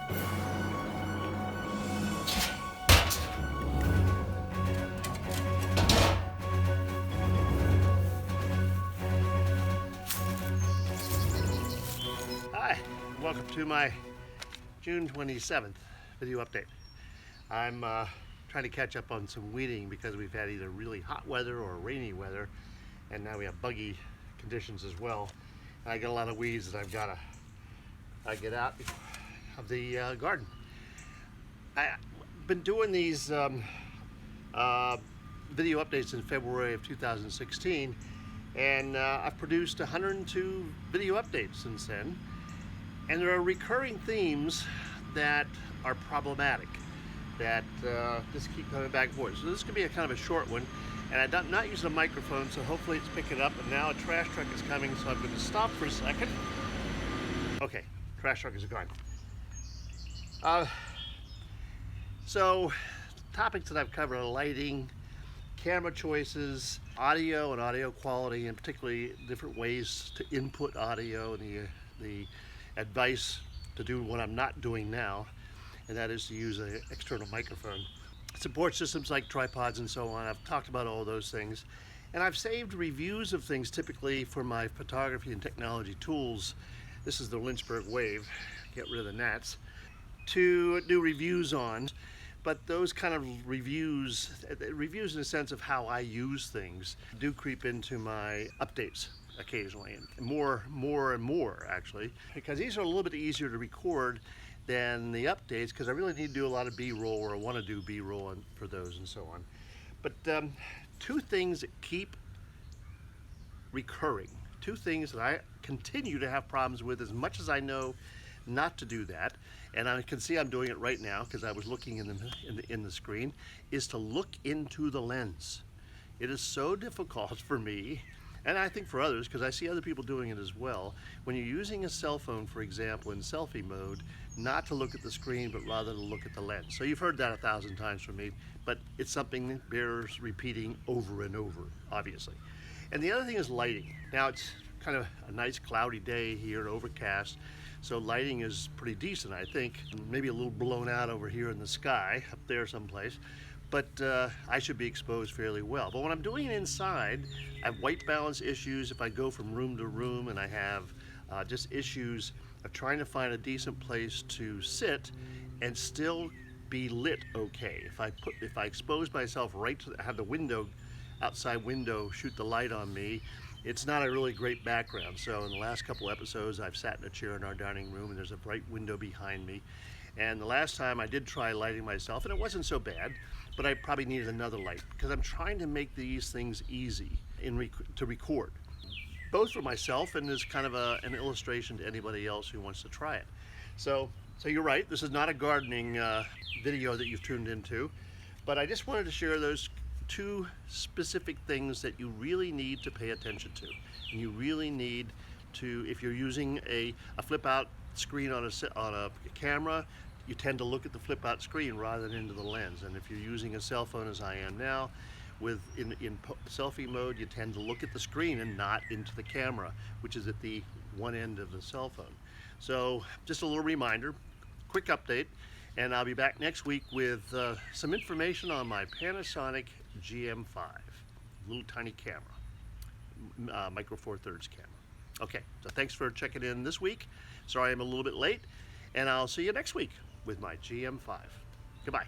Hi, welcome to my June 27th video update. I'm trying to catch up on some weeding because we've had either really hot weather or rainy weather, and now we have buggy conditions as well. And I got a lot of weeds that I've got to get out of the garden. I've been doing these video updates in February of 2016, and I've produced 102 video updates since then. And there are recurring themes that are problematic, that just keep coming back and forth. So this could be a kind of a short one, and I'm not using a microphone, so hopefully it's picking up. And now a trash truck is coming, so I'm going to stop for a second. Okay, trash truck is gone. So topics that I've covered are lighting, camera choices, audio and audio quality, and particularly different ways to input audio, and the advice to do what I'm not doing now, and that is to use an external microphone. Support systems like tripods and so on. I've talked about all those things, and I've saved reviews of things typically for my photography and technology tools. This is the Lynchburg Wave, get rid of the gnats, to do reviews on. But those kind of reviews in the sense of how I use things, do creep into my updates occasionally, and more and more actually, because these are a little bit easier to record than the updates, because I really need to do a lot of B-roll, or I want to do B-roll for those and so on. But two things that keep recurring, two things that I continue to have problems with, as much as I know not to do that, and I can see I'm doing it right now because I was looking in the screen, is to look into the lens. It is so difficult for me, and I think for others, because I see other people doing it as well, when you're using a cell phone, for example, in selfie mode, not to look at the screen, but rather to look at the lens. So you've heard that 1,000 times from me, but it's something that bears repeating over and over, obviously. And the other thing is lighting. Now it's kind of a nice cloudy day here, overcast, so lighting is pretty decent, I think. Maybe a little blown out over here in the sky, up there someplace, but I should be exposed fairly well. But when I'm doing it inside, I have white balance issues if I go from room to room, and I have just issues of trying to find a decent place to sit and still be lit okay. If I expose myself right to have the outside window shoot the light on me, it's not a really great background. So in the last couple episodes, I've sat in a chair in our dining room, and there's a bright window behind me. And the last time I did try lighting myself, and it wasn't so bad, but I probably needed another light, because I'm trying to make these things easy to record, both for myself and as kind of an illustration to anybody else who wants to try it. So you're right, this is not a gardening video that you've tuned into, but I just wanted to share those two specific things that you really need to pay attention to. And you really need to, if you're using a flip out screen on a camera, you tend to look at the flip out screen rather than into the lens. And if you're using a cell phone, as I am now, in selfie mode, you tend to look at the screen and not into the camera, which is at the one end of the cell phone. So just a little reminder, quick update, and I'll be back next week with some information on my Panasonic GM5, little tiny camera, micro four thirds camera. Okay, so thanks for checking in this week. Sorry I'm a little bit late, and I'll see you next week with my GM5. Goodbye.